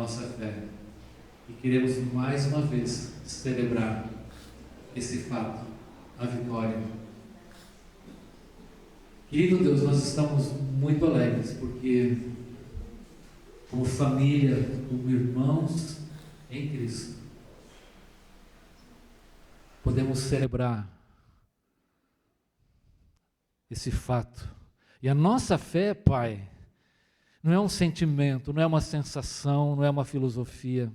nossa fé. E queremos mais uma vez celebrar esse fato, a vitória. Querido Deus, nós estamos muito alegres porque, como família, como irmãos em Cristo, podemos celebrar esse fato. E a nossa fé, Pai, não é um sentimento, não é uma sensação, não é uma filosofia.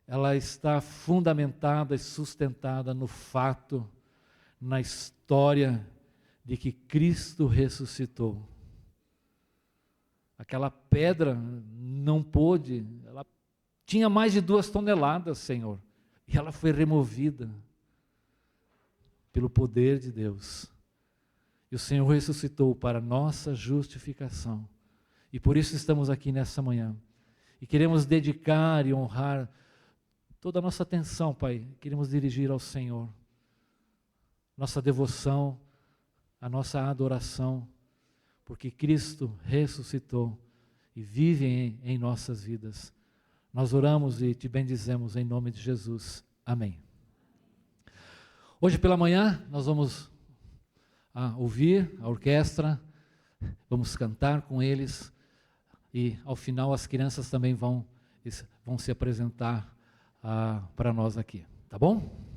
Ela está fundamentada e sustentada no fato, na história de que Cristo ressuscitou. Aquela pedra não pôde, ela tinha mais de 2 toneladas, Senhor, e ela foi removida pelo poder de Deus. E o Senhor ressuscitou para nossa justificação. E por isso estamos aqui nessa manhã. E queremos dedicar e honrar toda a nossa atenção, Pai. Queremos dirigir ao Senhor nossa devoção, a nossa adoração, porque Cristo ressuscitou e vive em nossas vidas. Nós oramos e te bendizemos em nome de Jesus. Amém. Hoje pela manhã nós vamos ouvir a orquestra, vamos cantar com eles e ao final as crianças também vão se apresentar para nós aqui, tá bom?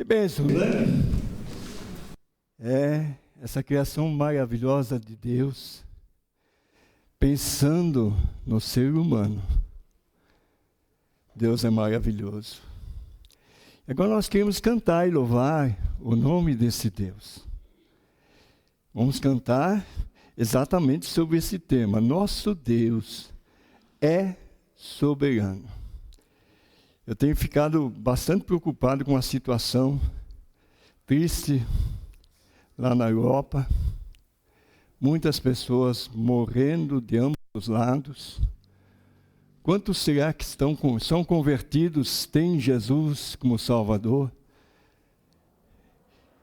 bênção, né? Essa criação maravilhosa de Deus, pensando no ser humano. Deus é maravilhoso. Agora nós queremos cantar e louvar o nome desse Deus. Vamos cantar exatamente sobre esse tema. Nosso Deus é soberano. Eu tenho ficado bastante preocupado com a situação triste lá na Europa. Muitas pessoas morrendo de ambos os lados. Quantos será que são convertidos, têm Jesus como Salvador?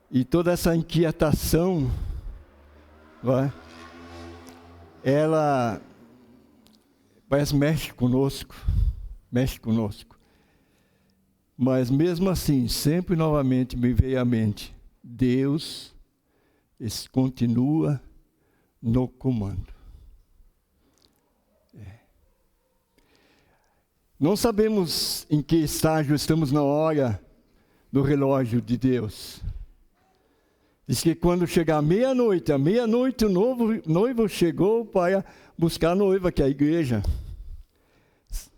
E toda essa inquietação, ela parece mexe conosco. Mas mesmo assim, sempre novamente me veio à mente, Deus continua no comando. Não sabemos em que estágio estamos na hora do relógio de Deus. Diz que quando chegar à meia-noite o noivo chegou para buscar a noiva, que é a igreja.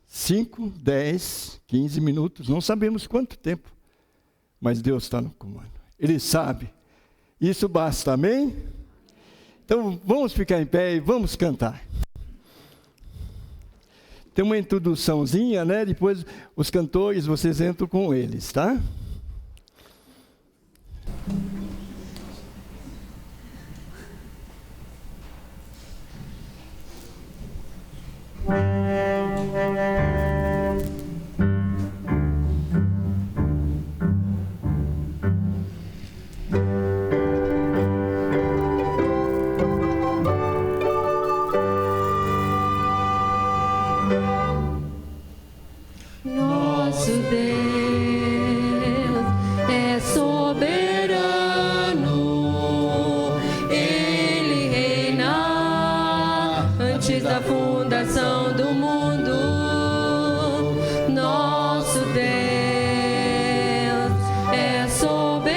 5, 10, 15 minutos, não sabemos quanto tempo, mas Deus está no comando. Ele sabe. Isso basta, amém? Então vamos ficar em pé e vamos cantar. Tem uma introduçãozinha, né? Depois os cantores, vocês entram com eles, tá? Nosso Deus é soberano, Ele reina antes da fundação do mundo. Nosso Deus é soberano,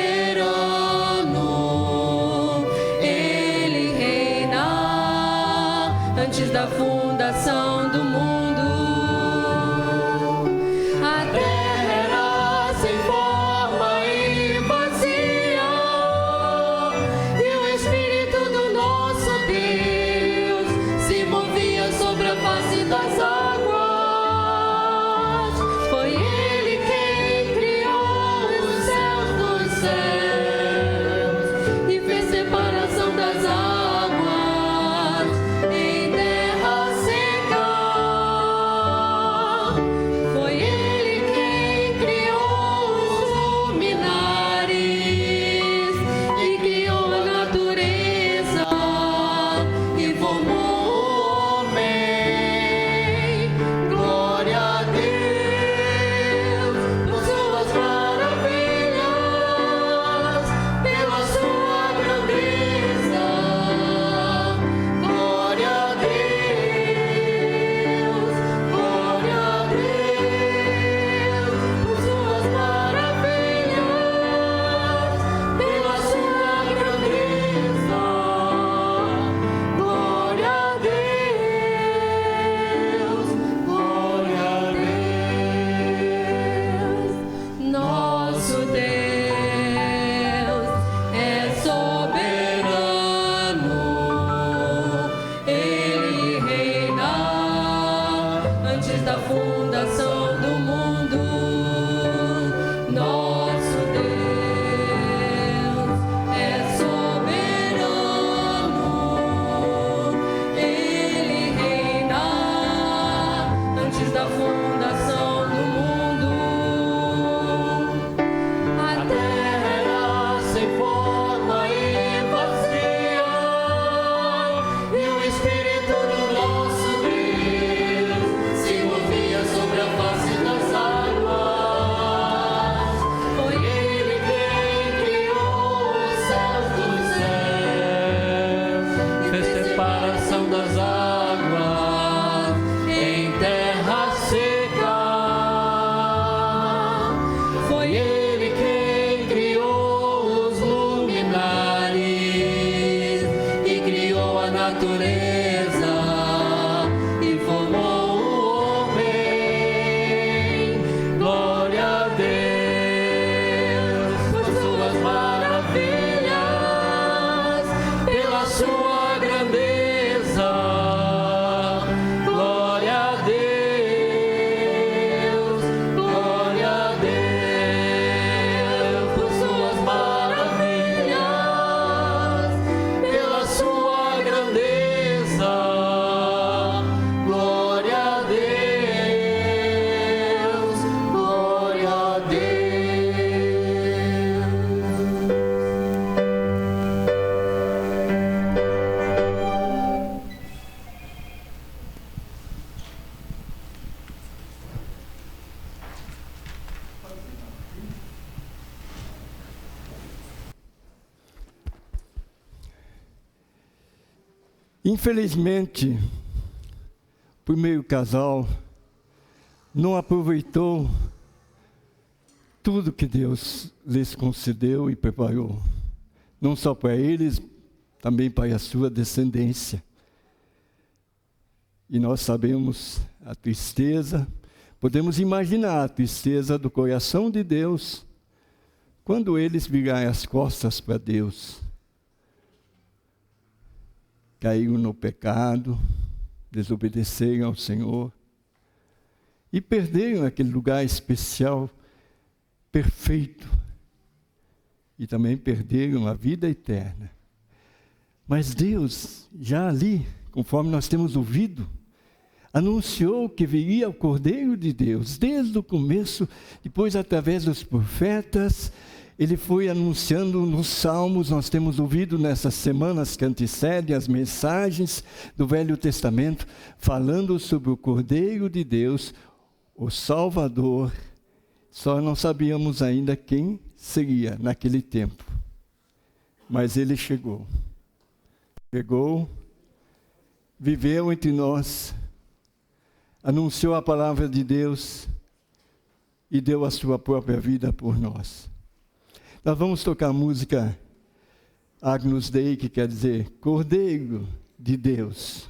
Ele reina antes da fundação do mundo. Infelizmente, o primeiro casal não aproveitou tudo que Deus lhes concedeu e preparou, não só para eles, também para a sua descendência. E nós sabemos a tristeza, podemos imaginar a tristeza do coração de Deus quando eles virarem as costas para Deus. Caíram no pecado, desobedeceram ao Senhor e perderam aquele lugar especial, perfeito, e também perderam a vida eterna. Mas Deus, já ali, conforme nós temos ouvido, anunciou que viria o Cordeiro de Deus, desde o começo, depois através dos profetas, ele foi anunciando nos Salmos. Nós temos ouvido nessas semanas que antecedem as mensagens do Velho Testamento, falando sobre o Cordeiro de Deus, o Salvador. Só não sabíamos ainda quem seria naquele tempo. Mas ele chegou. Chegou, viveu entre nós, anunciou a palavra de Deus e deu a sua própria vida por nós. Nós vamos tocar a música Agnus Dei, que quer dizer Cordeiro de Deus.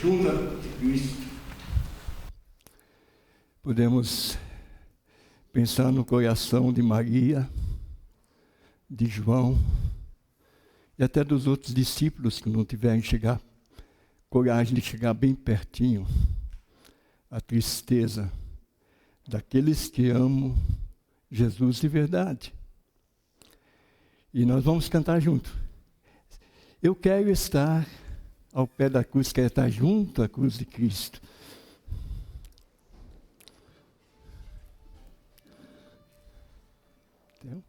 funda de Cristo. Podemos pensar no coração de Maria, de João, e até dos outros discípulos que não tiveram coragem de chegar bem pertinho. A tristeza daqueles que amam Jesus de verdade. E nós vamos cantar junto. Eu quero estar ao pé da cruz, quero estar junto à cruz de Cristo. Entendeu?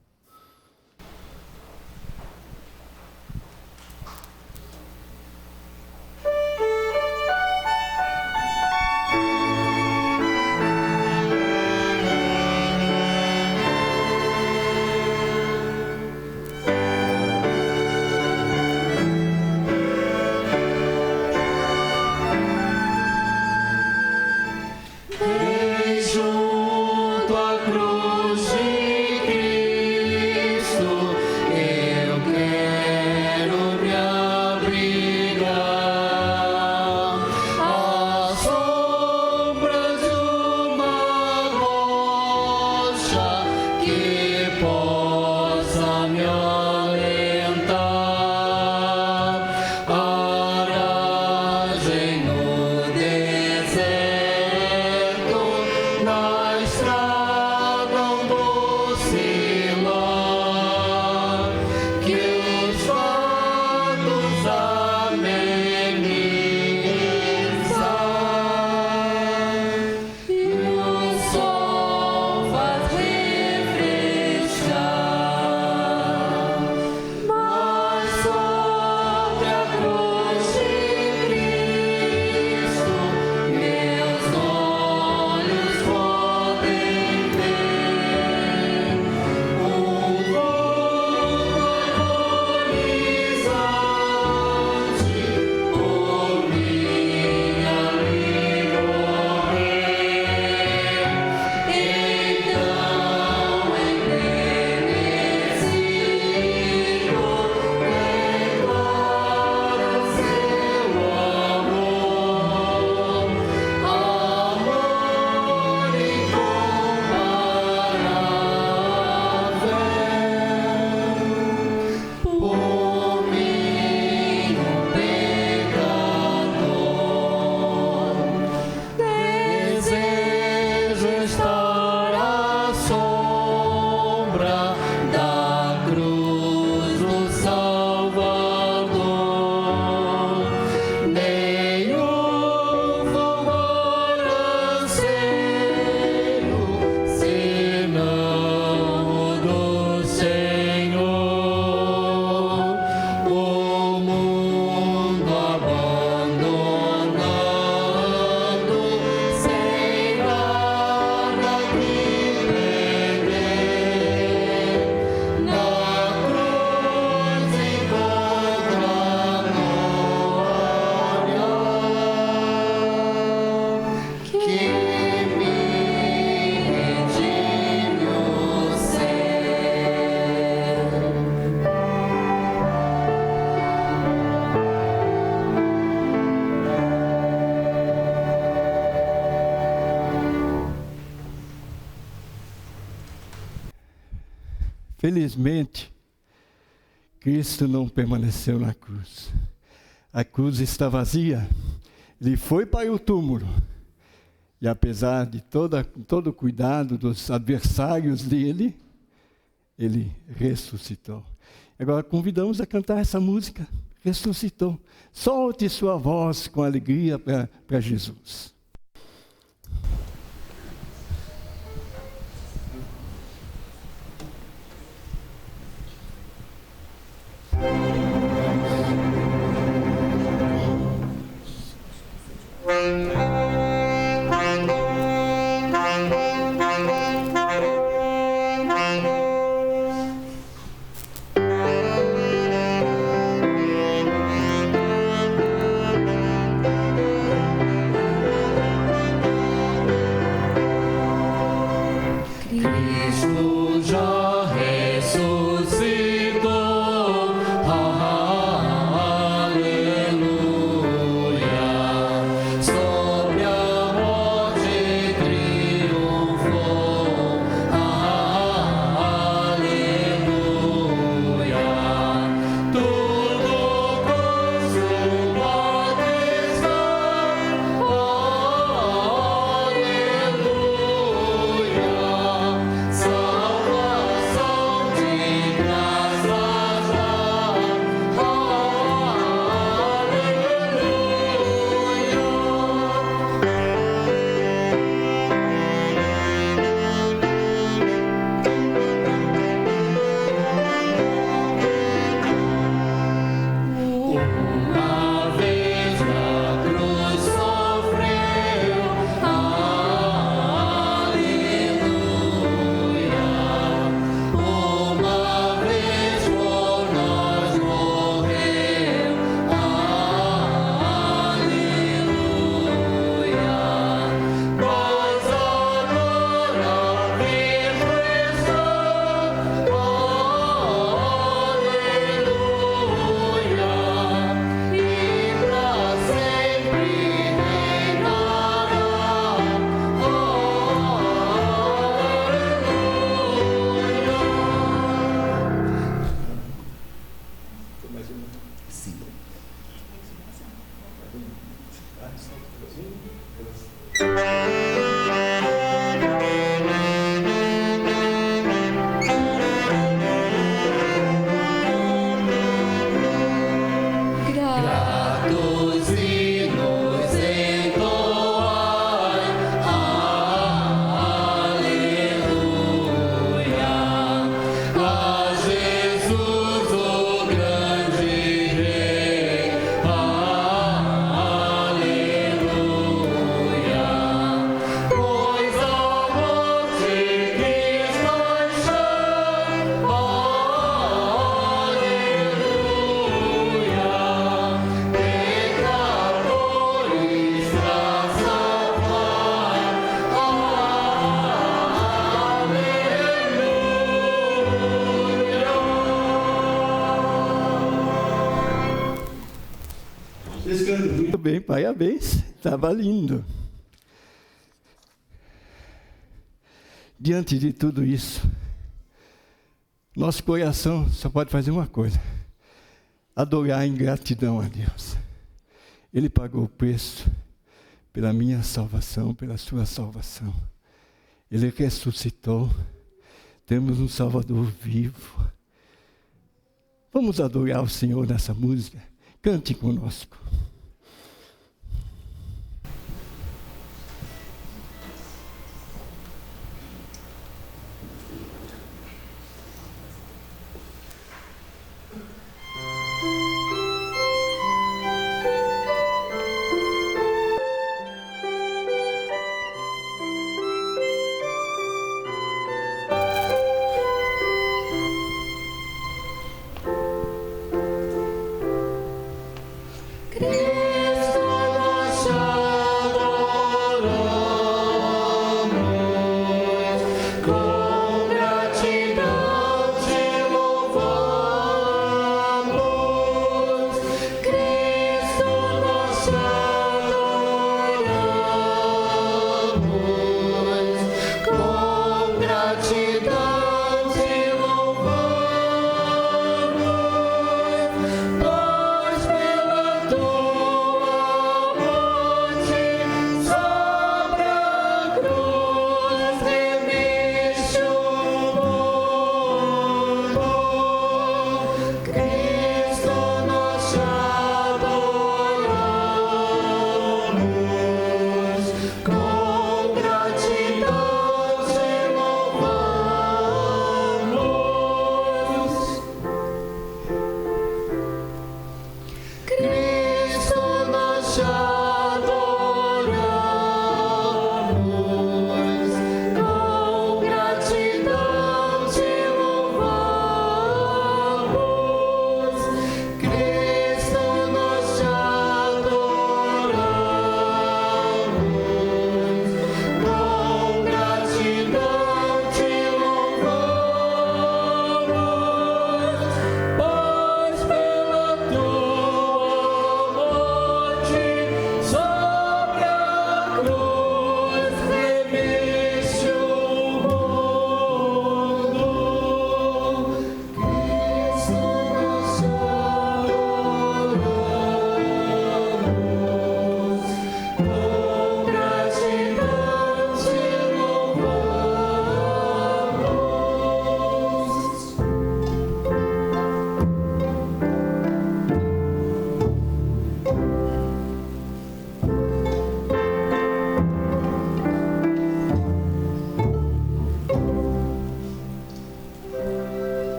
Felizmente, Cristo não permaneceu na cruz. A cruz está vazia. Ele foi para o túmulo. E apesar de todo o cuidado dos adversários dele, ele ressuscitou. Agora convidamos a cantar essa música. Ressuscitou. Solte sua voz com alegria para Jesus. bem, parabéns. Estava lindo. Diante de tudo isso, nosso coração só pode fazer uma coisa: adorar em gratidão a Deus. Ele pagou o preço pela minha salvação, pela sua salvação. Ele ressuscitou. Temos um Salvador vivo. Vamos adorar o Senhor nessa música. Cante conosco.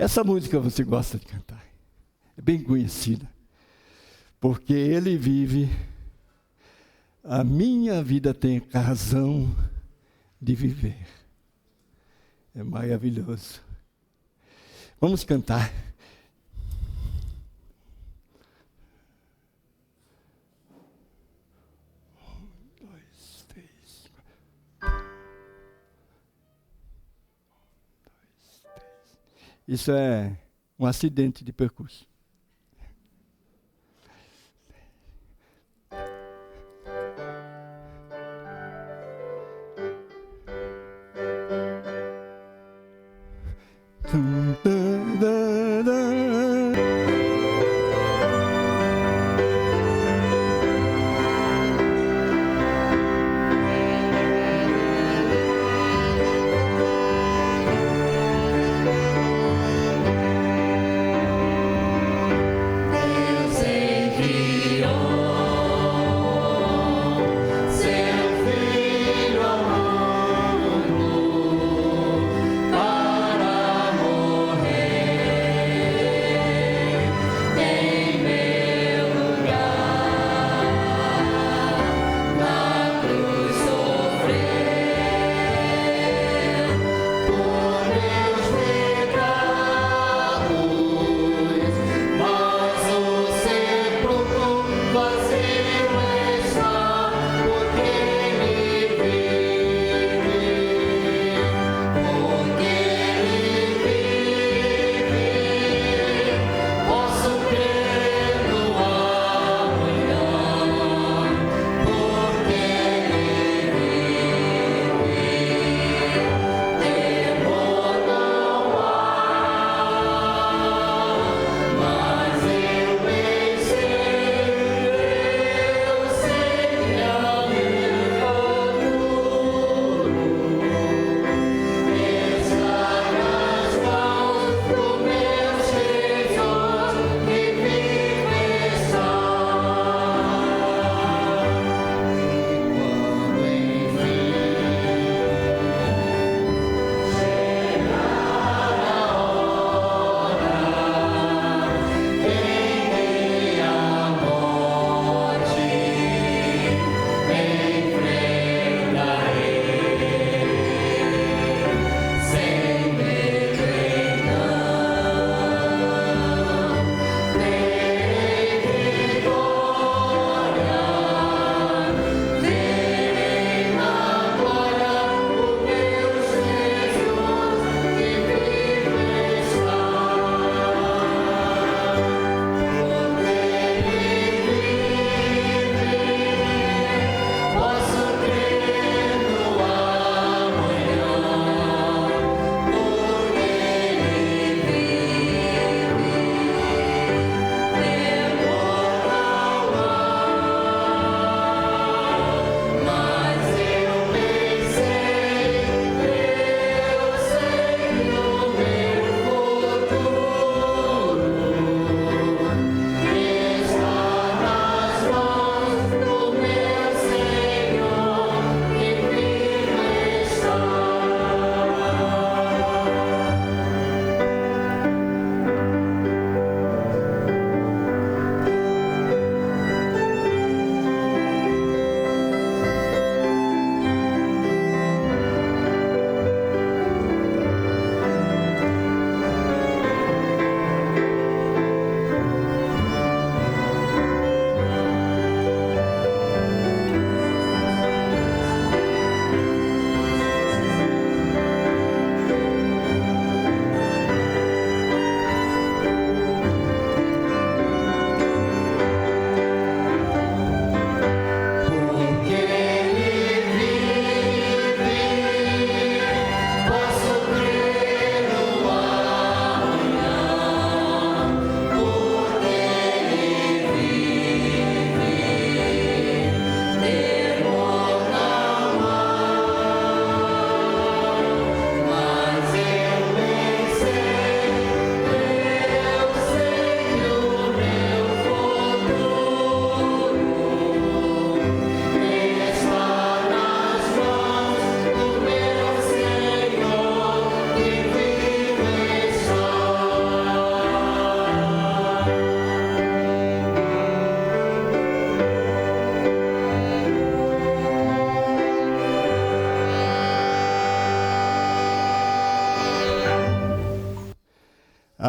Essa música você gosta de cantar. É bem conhecida. Porque ele vive, a minha vida tem razão de viver. É maravilhoso. Vamos cantar. Isso é um acidente de percurso.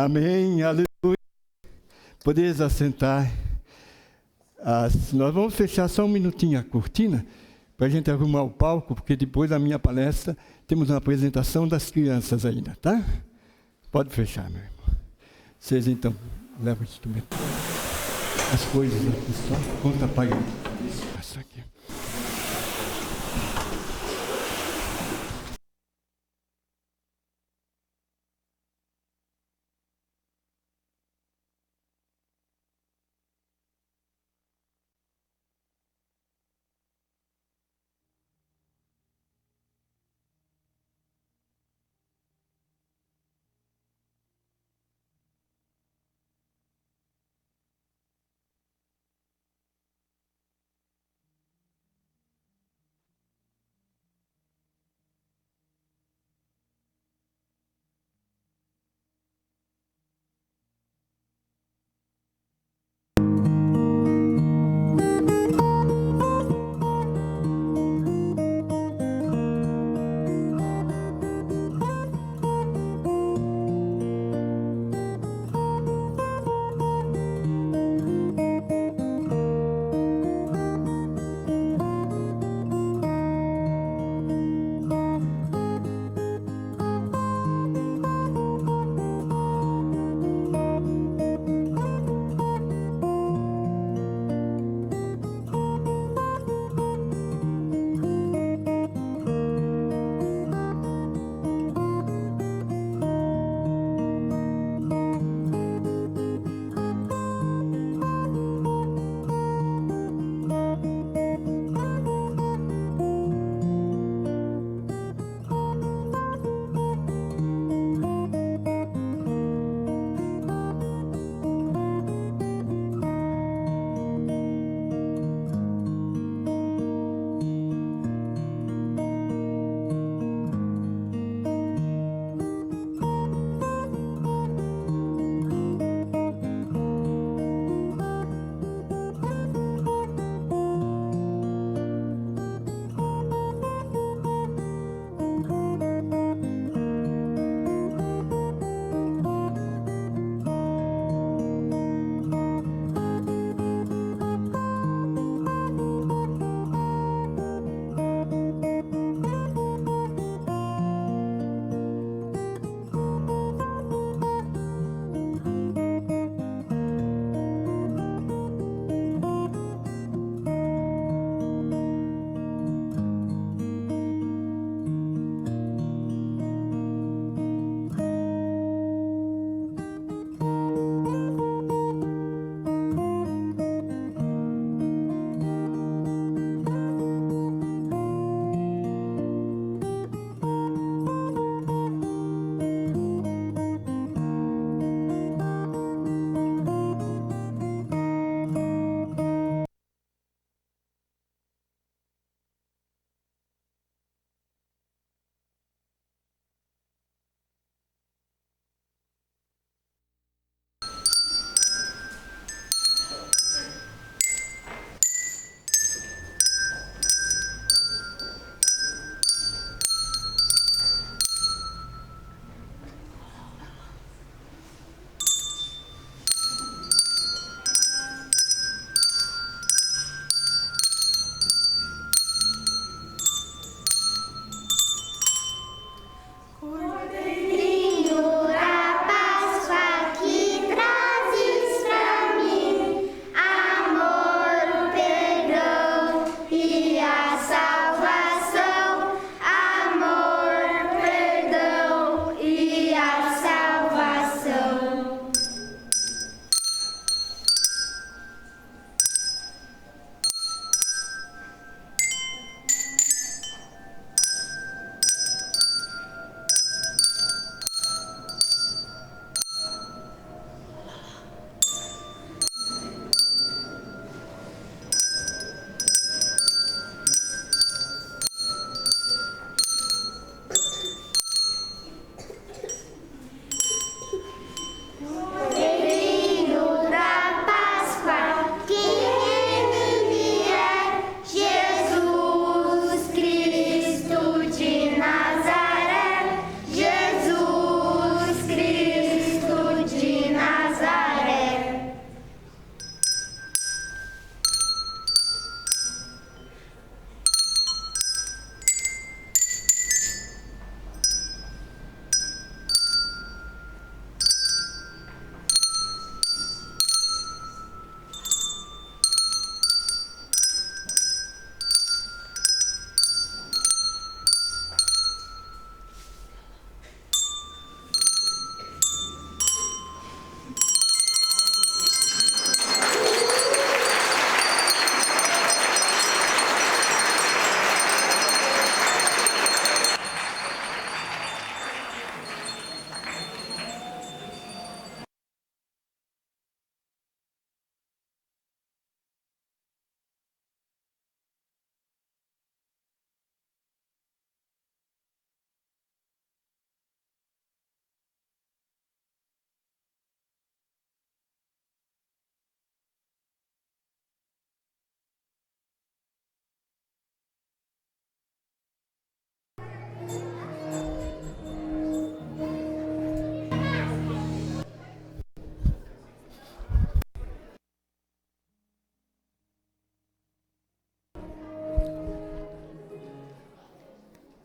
Amém, aleluia. Podeis assentar. Nós vamos fechar só um minutinho a cortina, para a gente arrumar o palco, porque depois da minha palestra temos uma apresentação das crianças ainda, tá? Pode fechar, meu irmão. Vocês então levam o instrumento. As coisas aqui só. Conta para ele. Isso aqui.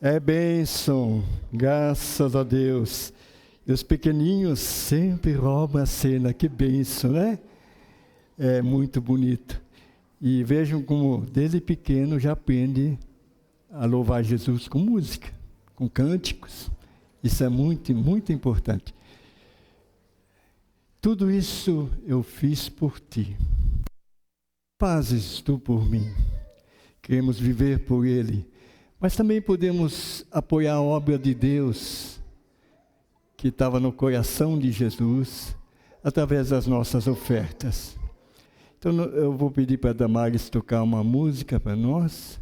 É bênção, graças a Deus. E os pequeninhos sempre roubam a cena, que bênção, né? É muito bonito. E vejam como desde pequeno já aprende a louvar Jesus com música, com cânticos. Isso é muito, muito importante. Tudo isso eu fiz por ti. Fazes tu por mim. Queremos viver por Ele. Mas também podemos apoiar a obra de Deus que estava no coração de Jesus através das nossas ofertas. Então eu vou pedir para a Damares tocar uma música para nós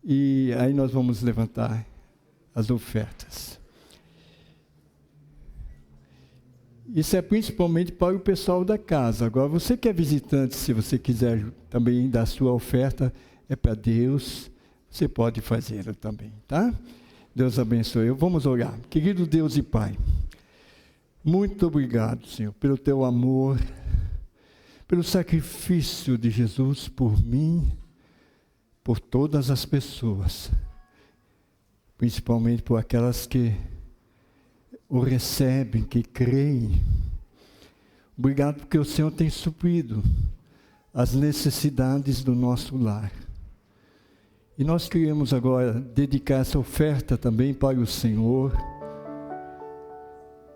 e aí nós vamos levantar as ofertas. Isso é principalmente para o pessoal da casa. Agora, você que é visitante, se você quiser também dar sua oferta, é para Deus, você pode fazê-lo também, tá? Deus abençoe. Vamos orar. Querido Deus e Pai, muito obrigado, Senhor, pelo teu amor, pelo sacrifício de Jesus por mim, por todas as pessoas, principalmente por aquelas que o recebem, que creem. Obrigado porque o Senhor tem suprido as necessidades do nosso lar. E nós queremos agora dedicar essa oferta também para o Senhor,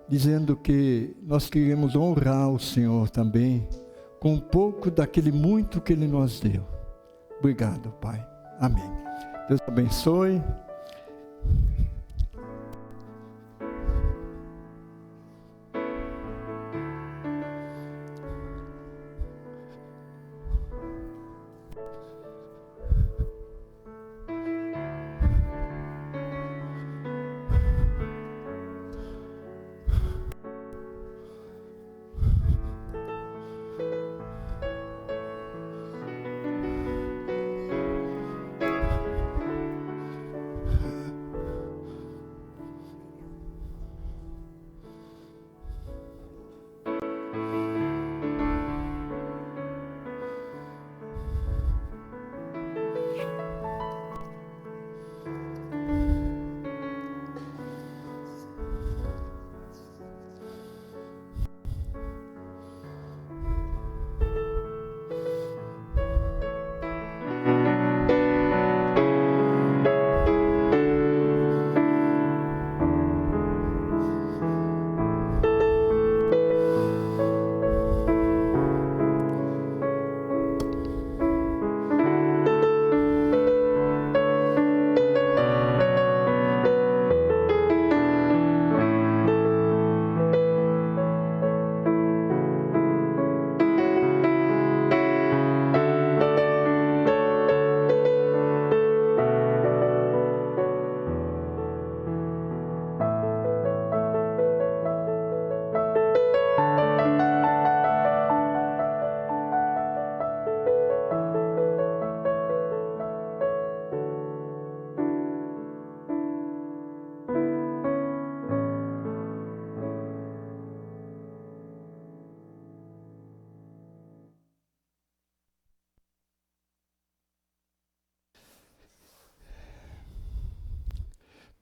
dizendo que nós queremos honrar o Senhor também, com um pouco daquele muito que Ele nos deu. Obrigado, Pai. Amém. Deus abençoe.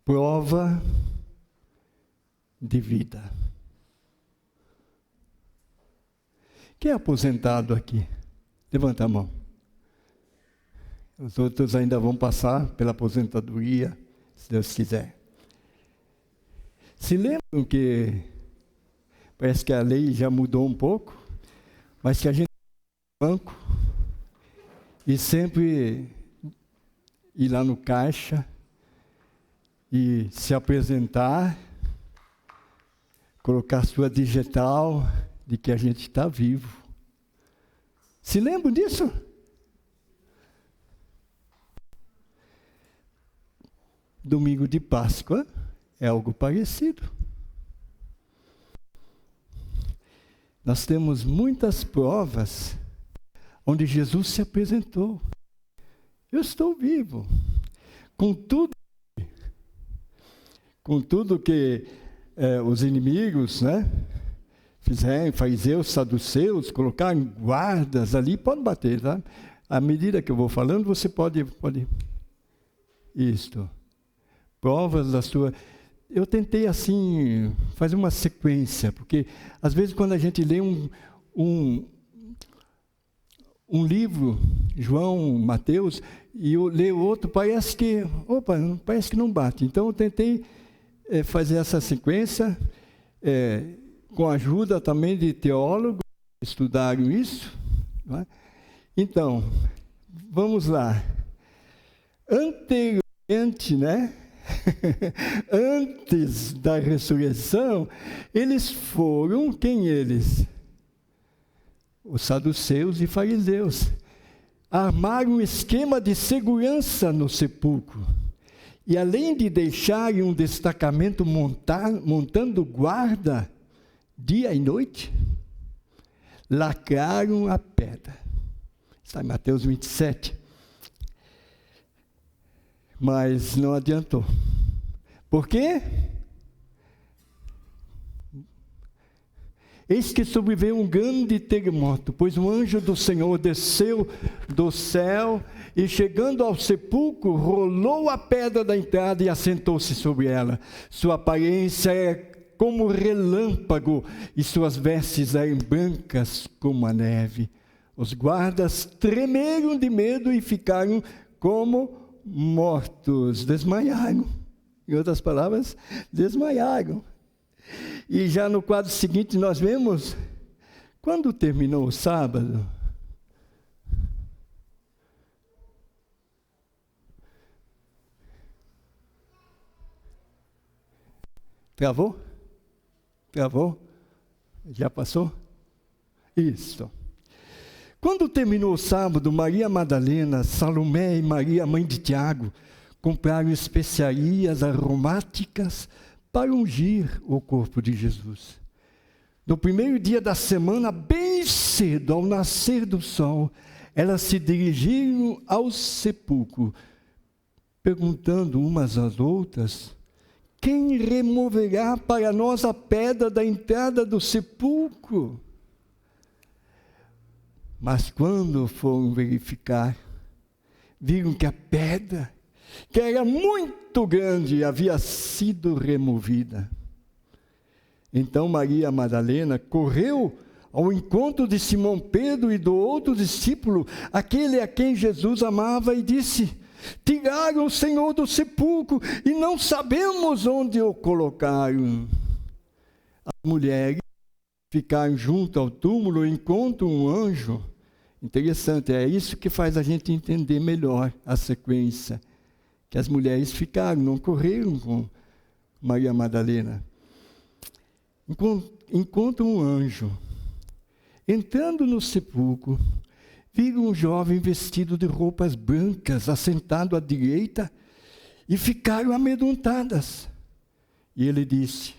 Prova de vida. Quem é aposentado aqui? Levanta a mão. Os outros ainda vão passar pela aposentadoria, se Deus quiser. Se lembram que parece que a lei já mudou um pouco, mas que a gente vai no banco e sempre ir lá no caixa e se apresentar, colocar sua digital de que a gente está vivo. Se lembram disso? Domingo de Páscoa é algo parecido. Nós temos muitas provas onde Jesus se apresentou. Eu estou vivo. Com tudo que os inimigos, né, fizeram, fariseus, saduceus, colocaram guardas ali, pode bater, tá? À medida que eu vou falando, você pode. Isto. provas da sua... Eu tentei, assim, fazer uma sequência, porque, às vezes, quando a gente lê um livro, João, Mateus, e eu leio outro, parece que não bate. Então, eu tentei fazer essa sequência, com a ajuda também de teólogos, que estudaram isso. Não é? Então, vamos lá. Anteriormente, né? Antes da ressurreição, eles foram, quem eles? Os saduceus e fariseus. Armaram um esquema de segurança no sepulcro. E além de deixarem um destacamento montando guarda dia e noite, lacraram a pedra. Está em Mateus 27. Mas não adiantou. Por quê? Eis que sobreveio um grande terremoto, pois um anjo do Senhor desceu do céu e, chegando ao sepulcro, rolou a pedra da entrada e assentou-se sobre ela. Sua aparência é como relâmpago e suas vestes eram brancas como a neve. Os guardas tremeram de medo e ficaram como mortos, desmaiaram. Em outras palavras, desmaiaram. E já no quadro seguinte nós vemos, quando terminou o sábado, travou? Travou? Já passou? Isso. Quando terminou o sábado, Maria Madalena, Salomé e Maria, mãe de Tiago, compraram especiarias aromáticas para ungir o corpo de Jesus. No primeiro dia da semana, bem cedo, ao nascer do sol, elas se dirigiram ao sepulcro, perguntando umas às outras: quem removerá para nós a pedra da entrada do sepulcro? Mas quando foram verificar, viram que a pedra, que era muito grande, havia sido removida. Então Maria Madalena correu ao encontro de Simão Pedro e do outro discípulo, aquele a quem Jesus amava, e disse: tiraram o Senhor do sepulcro e não sabemos onde o colocaram. As mulheres ficaram junto ao túmulo e encontram um anjo. Interessante, é isso que faz a gente entender melhor a sequência. Que as mulheres ficaram, não correram com Maria Madalena. Encontram um anjo. Entrando no sepulcro, viram um jovem vestido de roupas brancas, assentado à direita, e ficaram amedrontadas. E ele disse: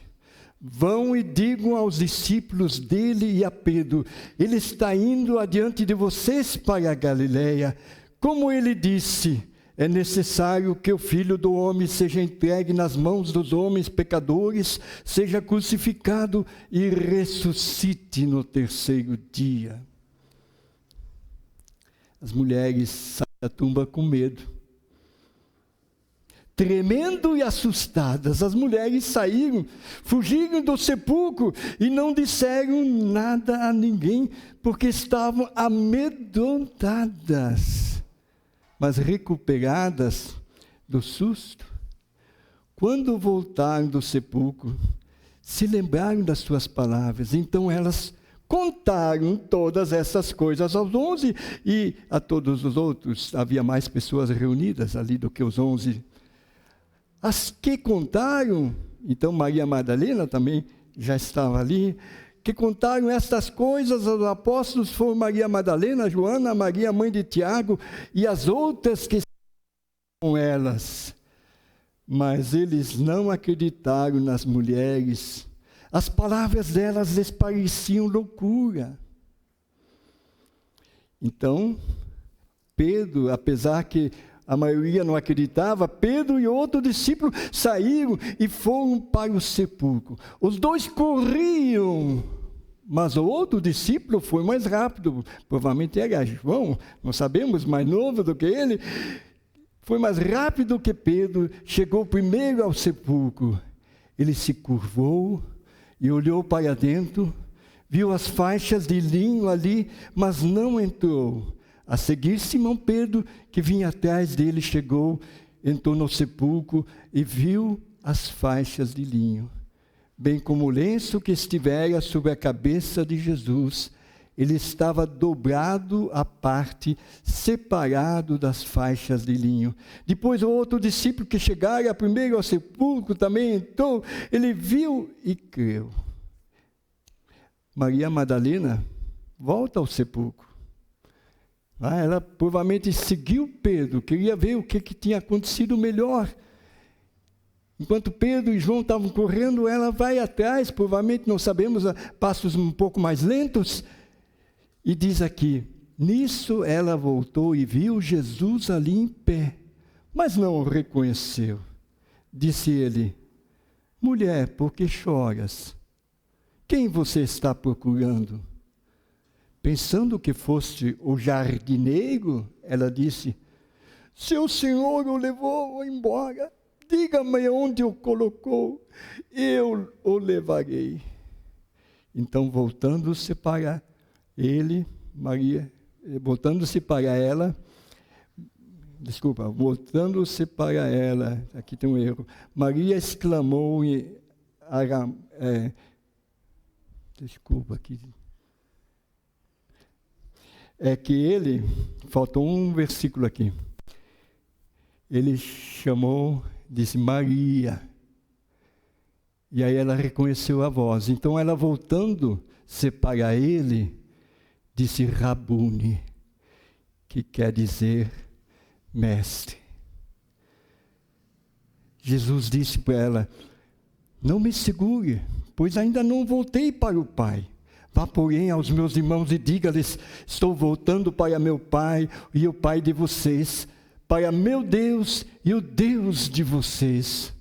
vão e digam aos discípulos dele e a Pedro, ele está indo adiante de vocês para a Galileia. Como ele disse, é necessário que o Filho do Homem seja entregue nas mãos dos homens pecadores, seja crucificado e ressuscite no terceiro dia. As mulheres saem da tumba com medo. Tremendo e assustadas, as mulheres saíram, fugiram do sepulcro e não disseram nada a ninguém, porque estavam amedrontadas. Mas recuperadas do susto, quando voltaram do sepulcro, se lembraram das suas palavras. Então elas contaram todas essas coisas aos 11 e a todos os outros. Havia mais pessoas reunidas ali do que os 11. As que contaram, então Maria Madalena também já estava ali, que contaram estas coisas aos apóstolos foram Maria Madalena, Joana, Maria, mãe de Tiago, e as outras que estavam com elas. Mas eles não acreditaram nas mulheres. As palavras delas lhes pareciam loucura. Então, Pedro, apesar que a maioria não acreditava, Pedro e outro discípulo saíram e foram para o sepulcro. Os dois corriam, mas o outro discípulo foi mais rápido. Provavelmente era João, não sabemos, mais novo do que ele. foi mais rápido que Pedro, chegou primeiro ao sepulcro. Ele se curvou e olhou para dentro, viu as faixas de linho ali, mas não entrou. A seguir, Simão Pedro, que vinha atrás dele, chegou, entrou no sepulcro e viu as faixas de linho, bem como o lenço que estivera sobre a cabeça de Jesus. Ele estava dobrado à parte, separado das faixas de linho. Depois o outro discípulo que chegara primeiro ao sepulcro também entrou. Ele viu e creu. Maria Madalena volta ao sepulcro. Ela provavelmente seguiu Pedro, queria ver o que tinha acontecido melhor. Enquanto Pedro e João estavam correndo, ela vai atrás, provavelmente, não sabemos, passos um pouco mais lentos. E diz aqui, nisso ela voltou e viu Jesus ali em pé, mas não o reconheceu. Disse ele, mulher, por que choras? Quem você está procurando? Pensando que fosse o jardineiro, ela disse, se o Senhor o levou embora, diga-me onde o colocou, eu o levarei. Então, voltando-se para ela, aqui tem um erro, Maria exclamou faltou um versículo aqui, ele chamou, disse Maria, e aí ela reconheceu a voz, então ela voltando-se para ele, disse Rabuni, que quer dizer mestre. Jesus disse para ela, não me segure, pois ainda não voltei para o Pai. Vá, porém, aos meus irmãos e diga-lhes, estou voltando para meu Pai e o Pai de vocês, para meu Deus e o Deus de vocês.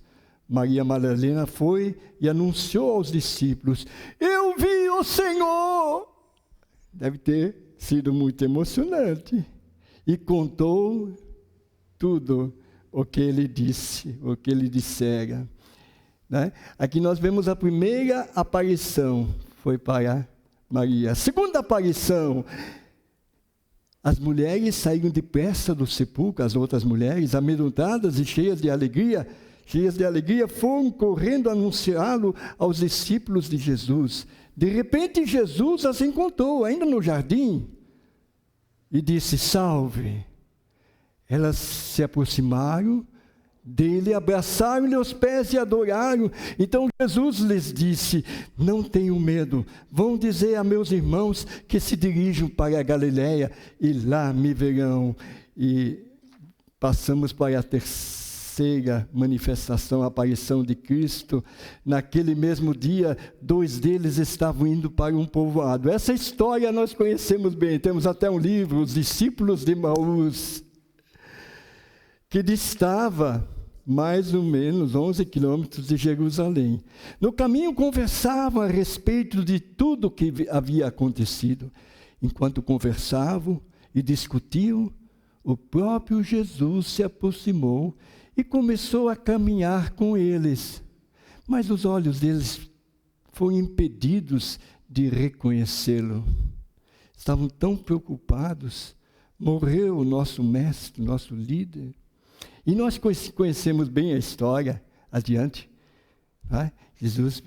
Maria Madalena foi e anunciou aos discípulos, eu vi o Senhor. Deve ter sido muito emocionante. E contou tudo o que ele disse, o que ele dissera. Né? Aqui nós vemos a primeira aparição, foi para Maria. A segunda aparição, as mulheres saíram depressa do sepulcro, as outras mulheres, amedrontadas e cheias de alegria, foram correndo anunciá-lo aos discípulos de Jesus. De repente, Jesus as encontrou, ainda no jardim, e disse, salve. Elas se aproximaram dele, abraçaram-lhe os pés e adoraram. Então Jesus lhes disse, não tenham medo, vão dizer a meus irmãos que se dirijam para a Galileia e lá me verão. E passamos para a terceira manifestação, a aparição de Cristo. Naquele mesmo dia, 2 deles estavam indo para um povoado. Essa história nós conhecemos bem, temos até um livro, Os Discípulos de Emaús, que distava mais ou menos 11 quilômetros de Jerusalém. No caminho conversavam a respeito de tudo o que havia acontecido. Enquanto conversavam e discutiam, o próprio Jesus se aproximou e começou a caminhar com eles. Mas os olhos deles foram impedidos de reconhecê-lo. Estavam tão preocupados. Morreu o nosso mestre, nosso líder. E nós conhecemos bem a história adiante. Tá? Jesus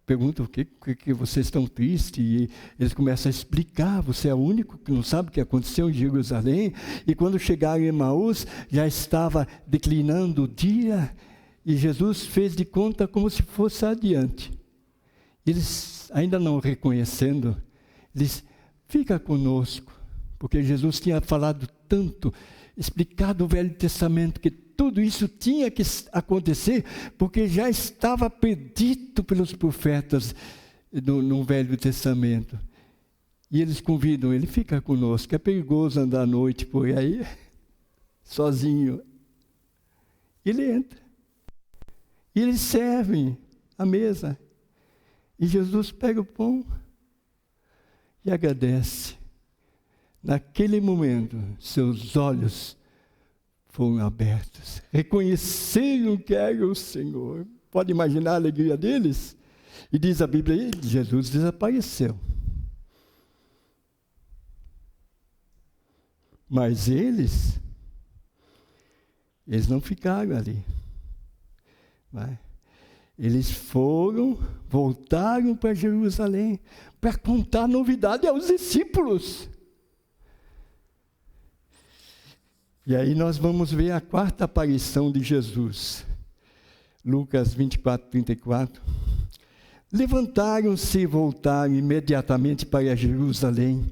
pergunta o que vocês estão tristes, e eles começam a explicar, você é o único que não sabe o que aconteceu em Jerusalém, e quando chegaram em Emaús, já estava declinando o dia, e Jesus fez de conta como se fosse adiante. Eles, ainda não reconhecendo, eles, fica conosco, porque Jesus tinha falado tanto, explicado o Velho Testamento, que tudo isso tinha que acontecer, porque já estava predito pelos profetas no Velho Testamento. E eles convidam ele, fica conosco, é perigoso andar à noite por aí, sozinho. Ele entra. E eles servem a mesa. E Jesus pega o pão e agradece. Naquele momento, seus olhos foram abertos. Reconheceram que era o Senhor. Pode imaginar a alegria deles? E diz a Bíblia, Jesus desapareceu. Mas eles não ficaram ali. Eles voltaram para Jerusalém para contar novidade aos discípulos. E aí nós vamos ver a quarta aparição de Jesus. Lucas 24, 34. Levantaram-se e voltaram imediatamente para Jerusalém.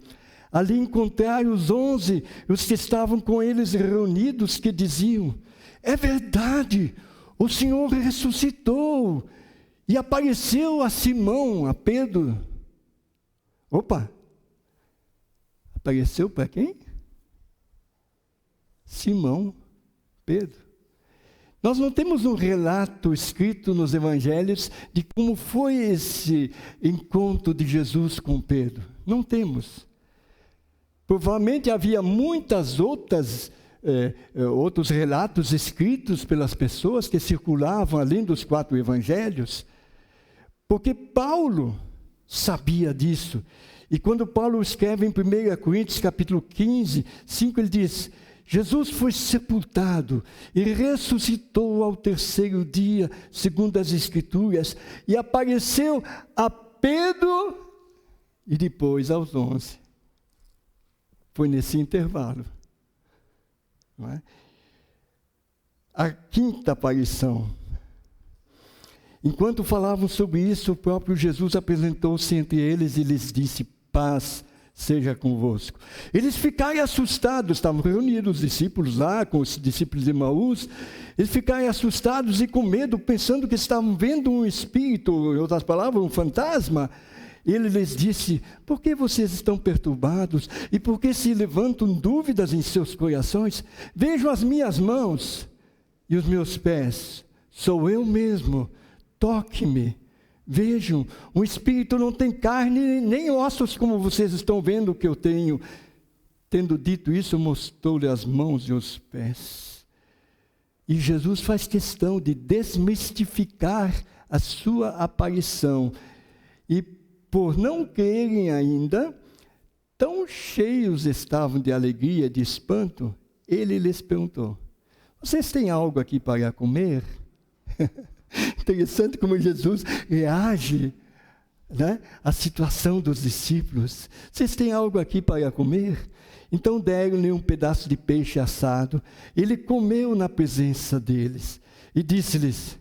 Ali encontraram os 11, os que estavam com eles reunidos, que diziam: é verdade, o Senhor ressuscitou e apareceu a Simão, a Pedro. Opa! Apareceu para quem? Simão, Pedro. Nós não temos um relato escrito nos evangelhos de como foi esse encontro de Jesus com Pedro. Não temos. Provavelmente havia muitas outros relatos escritos pelas pessoas que circulavam além dos 4 evangelhos, porque Paulo sabia disso. E quando Paulo escreve em 1 Coríntios capítulo 15, 5, ele diz: Jesus foi sepultado e ressuscitou ao 3º dia, segundo as Escrituras, e apareceu a Pedro e depois aos 11. Foi nesse intervalo. Não é? A quinta aparição. Enquanto falavam sobre isso, o próprio Jesus apresentou-se entre eles e lhes disse: paz seja convosco. Eles ficaram assustados, estavam reunidos os discípulos lá, com os discípulos de Emaús, eles ficaram assustados e com medo, pensando que estavam vendo um espírito, em outras palavras, um fantasma. Ele lhes disse: por que vocês estão perturbados? E por que se levantam dúvidas em seus corações? Vejam as minhas mãos e os meus pés, sou eu mesmo, toque-me. Vejam, um espírito não tem carne nem ossos, como vocês estão vendo que eu tenho. Tendo dito isso, mostrou-lhe as mãos e os pés. E Jesus faz questão de desmistificar a sua aparição. E por não crerem ainda, tão cheios estavam de alegria, de espanto, ele lhes perguntou: vocês têm algo aqui para comer? Interessante como Jesus reage, né, à situação dos discípulos. Vocês têm algo aqui para comer? Então deram-lhe um pedaço de peixe assado. Ele comeu na presença deles e disse-lhes: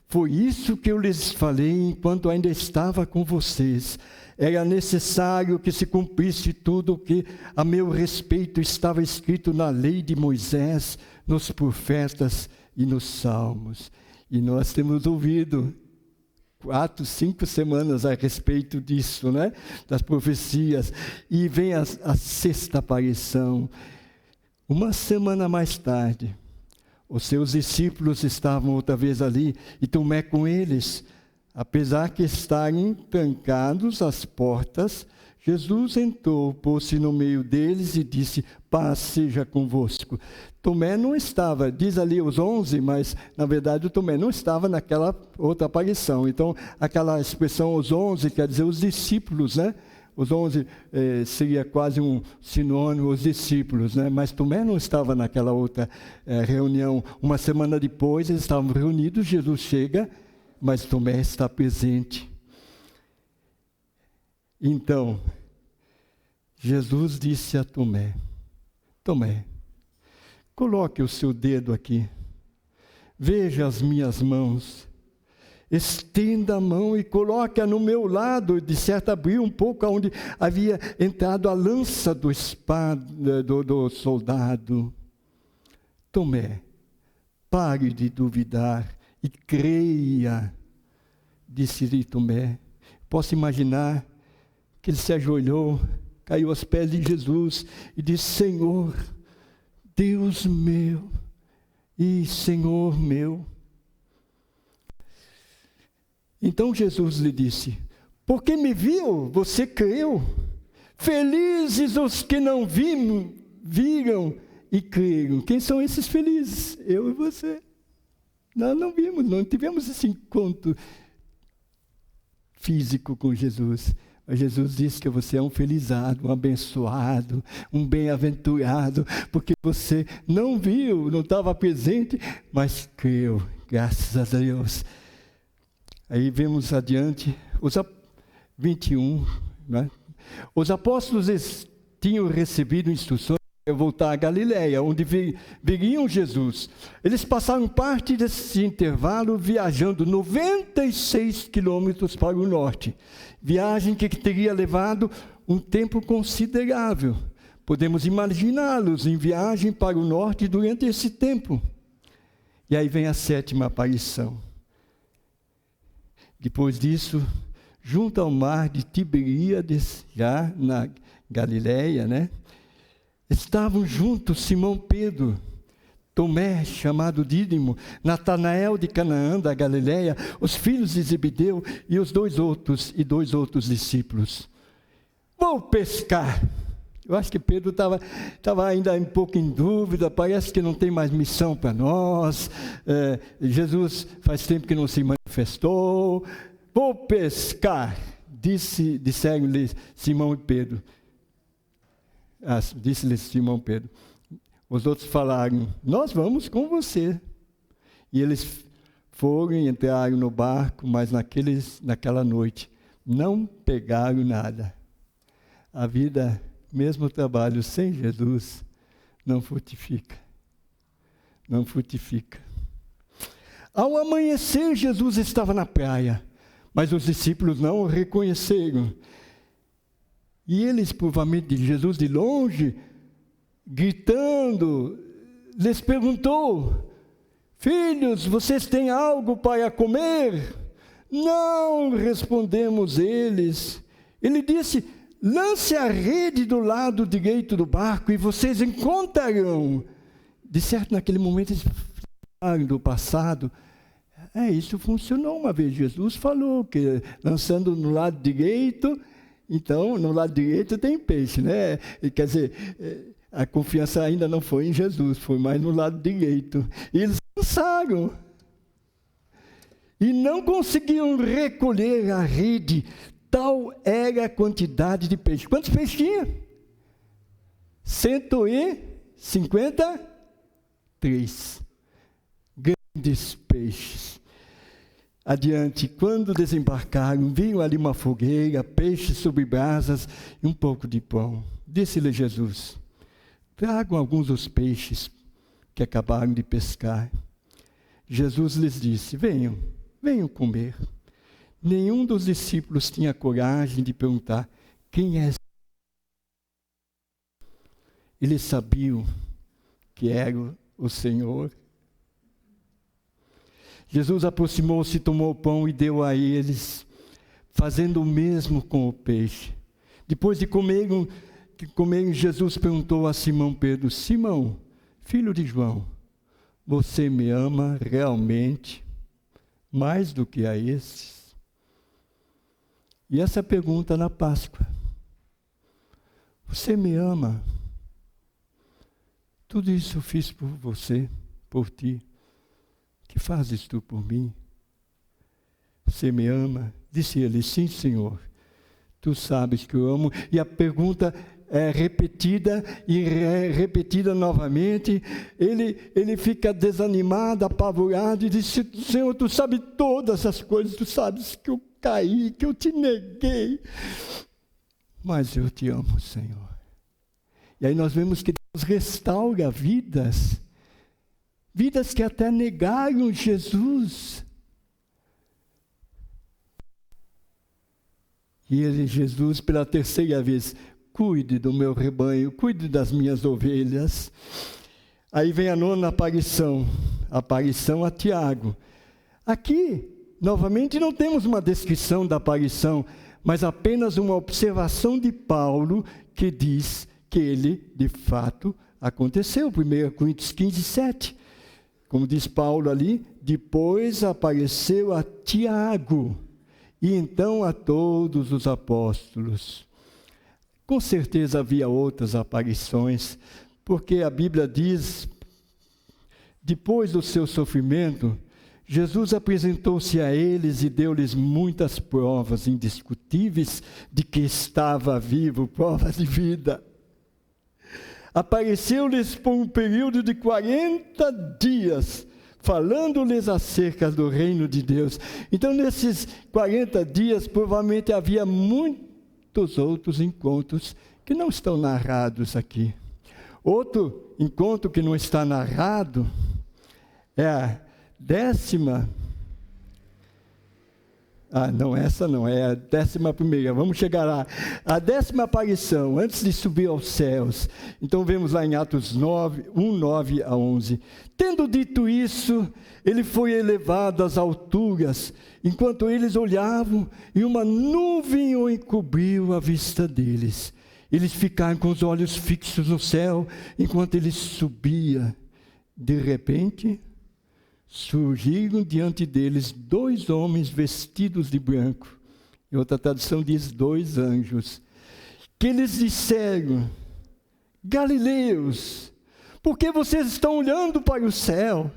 foi isso que eu lhes falei enquanto ainda estava com vocês. Era necessário que se cumprisse tudo o que a meu respeito estava escrito na lei de Moisés, nos profetas e nos salmos. E nós temos ouvido 4, 5 semanas a respeito disso, né? Das profecias. E vem a sexta aparição. Uma semana mais tarde, os seus discípulos estavam outra vez ali, e Tomé com eles. Apesar que estarem trancados as portas, Jesus entrou, pôs-se no meio deles e disse: paz seja convosco. Tomé não estava, diz ali os 11, mas na verdade o Tomé não estava naquela outra aparição. Então, aquela expressão os 11 quer dizer os discípulos, né? Os 11 seria quase um sinônimo, os discípulos, né? Mas Tomé não estava naquela outra reunião. Uma semana depois, eles estavam reunidos, Jesus chega, mas Tomé está presente. Então, Jesus disse a Tomé: Tomé, coloque o seu dedo aqui, veja as minhas mãos, estenda a mão e coloque-a no meu lado. De certo, abriu um pouco onde havia entrado a lança do soldado. Tomé, pare de duvidar e creia, disse-lhe Tomé. Posso imaginar que ele se ajoelhou, caiu aos pés de Jesus e disse: Senhor, Deus meu e Senhor meu. Então Jesus lhe disse: porque me viu, você creu? Felizes os que não viram e creram. Quem são esses felizes? Eu e você. Nós não vimos, não tivemos esse encontro físico com Jesus. Mas Jesus disse que você é um felizardo, um abençoado, um bem-aventurado, porque você não viu, não estava presente, mas creu, graças a Deus. Aí vemos adiante, 21, né? Os apóstolos tinham recebido instruções para voltar a Galiléia, onde viriam Jesus. Eles passaram parte desse intervalo viajando 96 quilômetros para o norte. Viagem que teria levado um tempo considerável. Podemos imaginá-los em viagem para o norte durante esse tempo. E aí vem a 7ª aparição. Depois disso, junto ao mar de Tiberíades, já na Galiléia, né? Estavam juntos Simão Pedro, Tomé, chamado Dídimo, Natanael de Canaã, da Galiléia, os filhos de Zebedeu e dois outros discípulos. Vou pescar. Eu acho que Pedro estava ainda um pouco em dúvida, parece que não tem mais missão para nós, Jesus faz tempo que não se manifestou. Vou pescar, disseram-lhe Simão e Pedro. Disse-lhe Simão Pedro. Os outros falaram, nós vamos com você. E eles foram e entraram no barco, mas naquela noite não pegaram nada. A vida, mesmo o trabalho sem Jesus, não frutifica. Não frutifica. Ao amanhecer, Jesus estava na praia, mas os discípulos não o reconheceram. E eles, provavelmente, Jesus de longe, gritando, lhes perguntou, filhos, vocês têm algo para comer? Não, respondemos eles. Ele disse, lance a rede do lado direito do barco e vocês encontrarão. De certo, naquele momento, eles falaram do passado. Isso funcionou uma vez. Jesus falou que lançando no lado direito, então no lado direito tem peixe, né? Quer dizer, a confiança ainda não foi em Jesus, foi mais no lado direito. E eles lançaram. E não conseguiam recolher a rede. Tal era a quantidade de peixe. Quantos peixes tinha? 153 grandes peixes. Adiante, quando desembarcaram, viram ali uma fogueira, peixes sobre brasas e um pouco de pão. Disse-lhe Jesus, tragam alguns dos peixes que acabaram de pescar. Jesus lhes disse, venham comer. Nenhum dos discípulos tinha coragem de perguntar, quem és? Eles sabiam que era o Senhor. Jesus aproximou-se, tomou o pão e deu a eles, fazendo o mesmo com o peixe. Depois de comerem, Jesus perguntou a Simão Pedro, Simão, filho de João, você me ama realmente mais do que a esses? E essa pergunta na Páscoa. Você me ama? Tudo isso eu fiz por você, por ti. Que fazes tu por mim? Você me ama? Disse ele, sim, Senhor. Tu sabes que eu amo. E a pergunta é repetida e repetida novamente. Ele fica desanimado, apavorado e disse, Senhor, tu sabes todas as coisas. Tu sabes que eu caí, que eu te neguei. Mas eu te amo, Senhor. E aí nós vemos que Deus restaura vidas. Vidas que até negaram Jesus. E Jesus, pela terceira vez, cuide do meu rebanho, cuide das minhas ovelhas. Aí vem a 9ª aparição, aparição a Tiago. Aqui, novamente, não temos uma descrição da aparição, mas apenas uma observação de Paulo, que diz que ele, de fato, aconteceu. 1 Coríntios 15, 7. Como diz Paulo ali, depois apareceu a Tiago, e então a todos os apóstolos. Com certeza havia outras aparições, Porque a Bíblia diz, depois do seu sofrimento, Jesus apresentou-se a eles e deu-lhes muitas provas indiscutíveis de que estava vivo, provas de vida. Apareceu-lhes por um período de 40 dias, falando-lhes acerca do reino de Deus. Então, nesses 40 dias, provavelmente havia muitos outros encontros que não estão narrados aqui. Outro encontro que não está narrado é a 10ª. Essa não, é a 11ª, vamos chegar lá. A 10ª aparição, antes de subir aos céus. Então vemos lá em Atos 9, 9 a 11. Tendo dito isso, ele foi elevado às alturas, enquanto eles olhavam, e uma nuvem o encobriu a vista deles. Eles ficaram com os olhos fixos no céu, enquanto ele subia. De repente, surgiram diante deles 2 homens vestidos de branco. Em outra tradução diz 2 anjos. Que lhes disseram: Galileus, por que vocês estão olhando para o céu?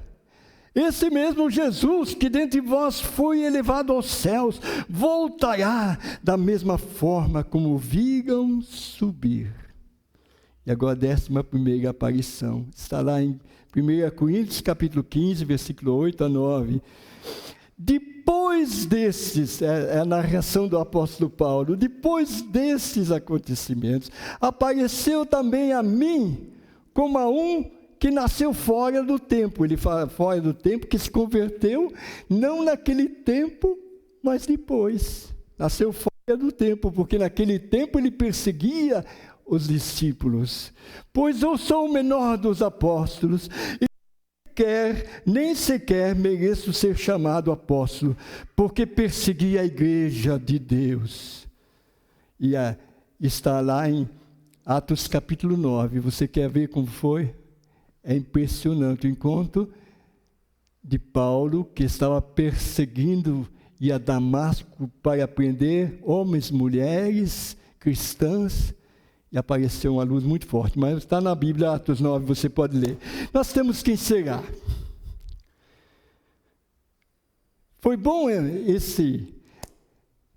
Esse mesmo Jesus que dentre vós foi elevado aos céus, voltará da mesma forma como o viram subir. E agora a 11ª aparição. Está lá em 1 Coríntios capítulo 15, versículo 8 a 9. Depois destes, é a narração do apóstolo Paulo, depois destes acontecimentos, apareceu também a mim como a um que nasceu fora do tempo. Ele fala fora do tempo, que se converteu, não naquele tempo, mas depois. Nasceu fora do tempo, porque naquele tempo ele perseguia os discípulos. Pois eu sou o menor dos apóstolos, e nem sequer mereço ser chamado apóstolo, porque persegui a igreja de Deus. E está lá em Atos capítulo 9. Você quer ver como foi? É impressionante o encontro de Paulo, que estava perseguindo, ia a Damasco para aprender homens, mulheres, cristãs, e apareceu uma luz muito forte. Mas está na Bíblia, Atos 9, você pode ler. Nós temos que encerrar. Foi bom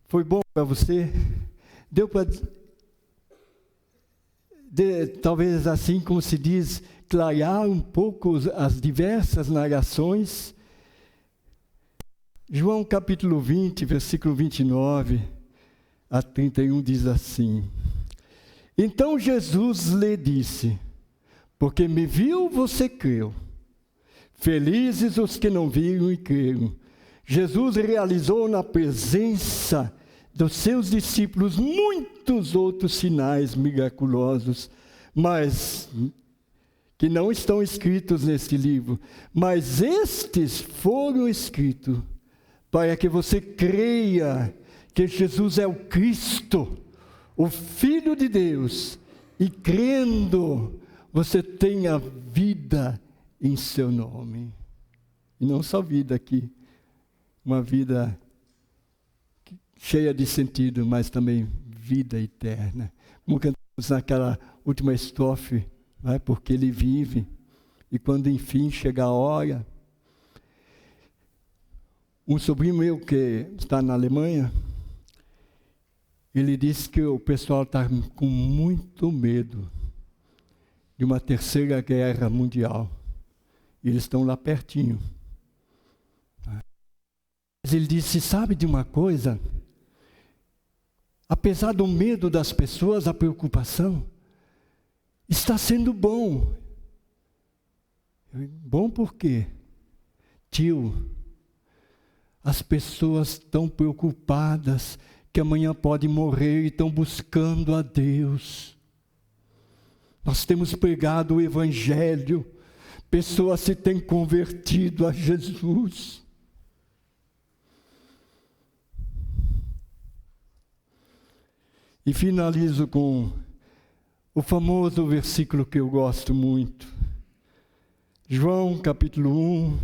Foi bom para você? Deu para... talvez assim como se diz, clarear um pouco as diversas narrações. João capítulo 20, versículo 29 a 31 diz assim: Então Jesus lhe disse: Porque me viu, você creu. Felizes os que não viram e creram. Jesus realizou na presença dos seus discípulos muitos outros sinais miraculosos, mas que não estão escritos neste livro, mas estes foram escritos para que você creia que Jesus é o Cristo, o Filho de Deus, e crendo, você tenha vida em seu nome. E não só vida aqui, uma vida cheia de sentido, mas também vida eterna. Como cantamos naquela última estrofe, porque ele vive, e quando enfim chega a hora. Um sobrinho meu que está na Alemanha, ele disse que o pessoal está com muito medo de uma 3ª guerra mundial. Eles estão lá pertinho. Mas ele disse, sabe de uma coisa? Apesar do medo das pessoas, a preocupação, está sendo bom. Bom por quê? Tio, as pessoas estão preocupadas que amanhã podem morrer e estão buscando a Deus. Nós temos pregado o Evangelho, pessoas se têm convertido a Jesus. E finalizo com o famoso versículo que eu gosto muito. João capítulo 1,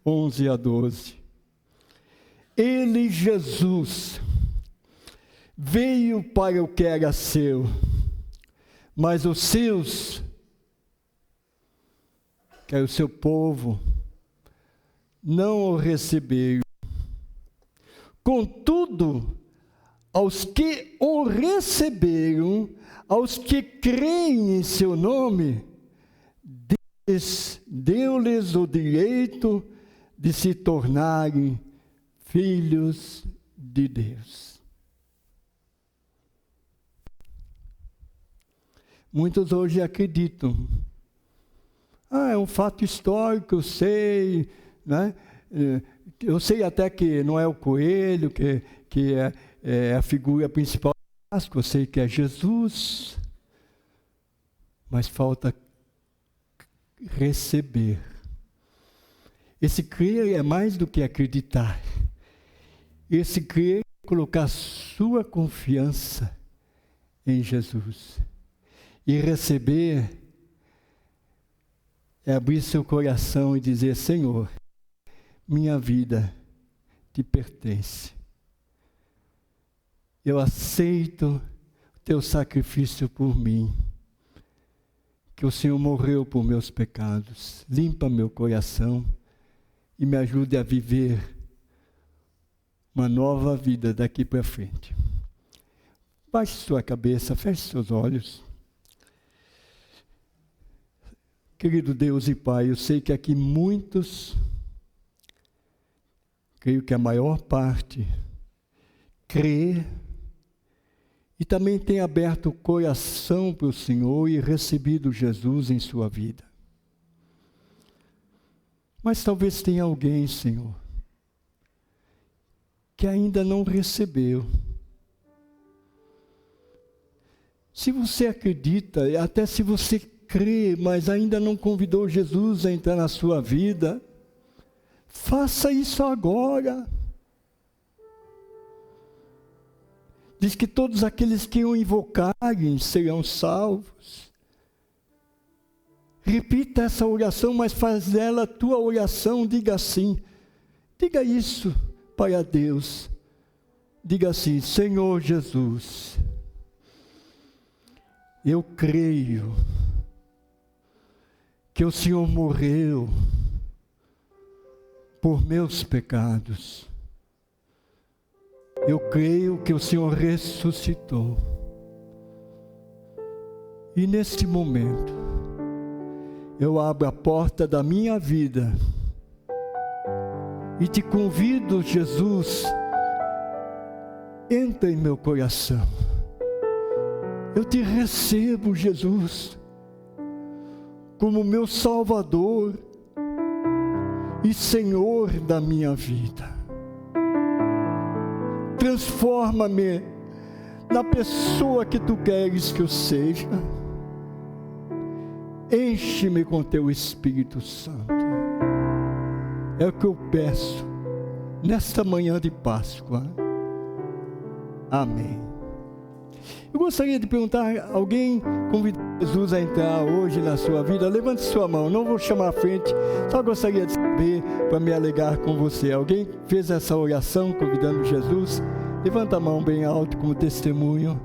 11 a 12. Ele, Jesus, veio para o que era seu, mas os seus que o seu povo não o receberam. Contudo, aos que o receberam, aos que creem em seu nome, deu-lhes o direito de se tornarem filhos de Deus. Muitos hoje acreditam. É um fato histórico, eu sei, né? Eu sei até que não é o coelho, que é a figura principal da Páscoa, eu sei que é Jesus, mas falta receber. Esse crer é mais do que acreditar. Esse crer é colocar sua confiança em Jesus. E receber é abrir seu coração e dizer: Senhor, minha vida te pertence. Eu aceito o teu sacrifício por mim. Que o Senhor morreu por meus pecados. Limpa meu coração e me ajude a viver uma nova vida daqui para frente. Baixe sua cabeça, feche seus olhos. Querido Deus e Pai, eu sei que aqui muitos, creio que a maior parte, crê e também tem aberto o coração para o Senhor e recebido Jesus em sua vida. Mas talvez tenha alguém, Senhor, que ainda não recebeu. Se você acredita, até se você crê, mas ainda não convidou Jesus a entrar na sua vida, faça isso agora. Diz que todos aqueles que o invocarem serão salvos. Repita essa oração, mas faz dela a tua oração, diga assim. Diga isso para Deus. Diga assim: Senhor Jesus, eu creio que o Senhor morreu por meus pecados. Eu creio que o Senhor ressuscitou. E neste momento, eu abro a porta da minha vida e te convido, Jesus, entra em meu coração. Eu te recebo, Jesus, como meu Salvador e Senhor da minha vida. Transforma-me na pessoa que tu queres que eu seja. Enche-me com teu Espírito Santo. É o que eu peço nesta manhã de Páscoa. Amém. Eu gostaria de perguntar, alguém convidou Jesus a entrar hoje na sua vida? Levante sua mão, não vou chamar à frente, só gostaria de saber para me alegar com você. Alguém fez essa oração convidando Jesus? Levanta a mão bem alto como testemunho.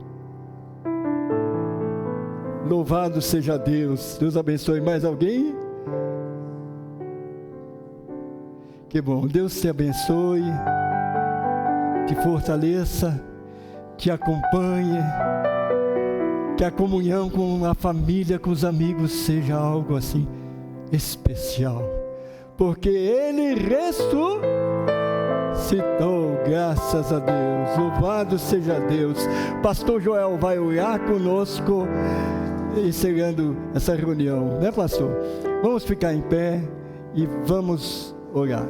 Louvado seja Deus. Deus abençoe. Mais alguém? Que bom. Deus te abençoe, te fortaleça, te acompanhe, que a comunhão com a família, com os amigos seja algo assim especial, porque Ele ressuscitou, graças a Deus. Louvado seja Deus. Pastor Joel vai orar conosco, encerrando essa reunião, né, pastor? Vamos ficar em pé e vamos orar.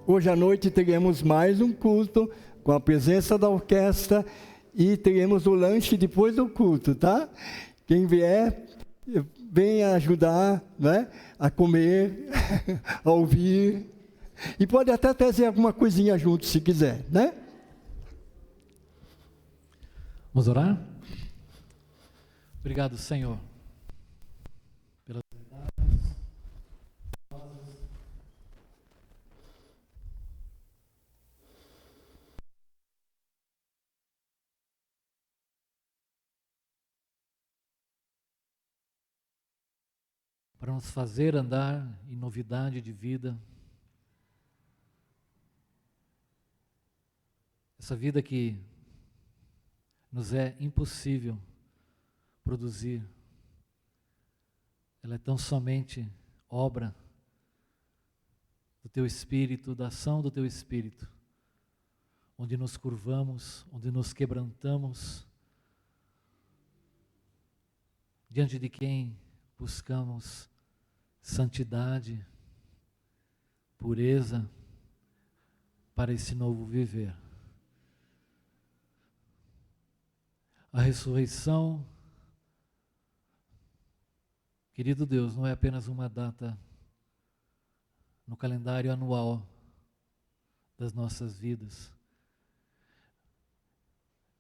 Hoje à noite teremos mais um culto com a presença da orquestra e teremos o lanche depois do culto, tá? Quem vier, venha ajudar, né, a comer, a ouvir, e pode até trazer alguma coisinha junto se quiser, né? Vamos orar? Obrigado, Senhor. para nos fazer andar em novidade de vida. Essa vida que nos é impossível produzir, ela é tão somente obra do Teu Espírito, da ação do Teu Espírito, onde nos curvamos, onde nos quebrantamos, diante de quem buscamos santidade, pureza, para esse novo viver. A ressurreição, querido Deus, não é apenas uma data no calendário anual das nossas vidas,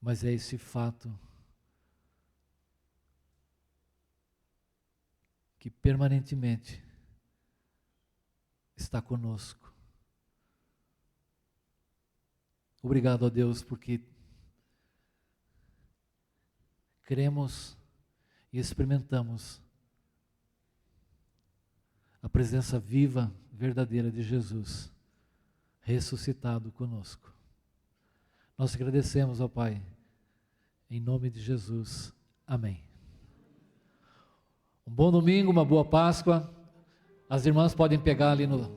mas é esse fato que permanentemente está conosco. Obrigado a Deus, porque cremos e experimentamos a presença viva, verdadeira de Jesus, ressuscitado conosco. Nós agradecemos, ó Pai, em nome de Jesus. Amém. Um bom domingo, uma boa Páscoa. As irmãs podem pegar ali no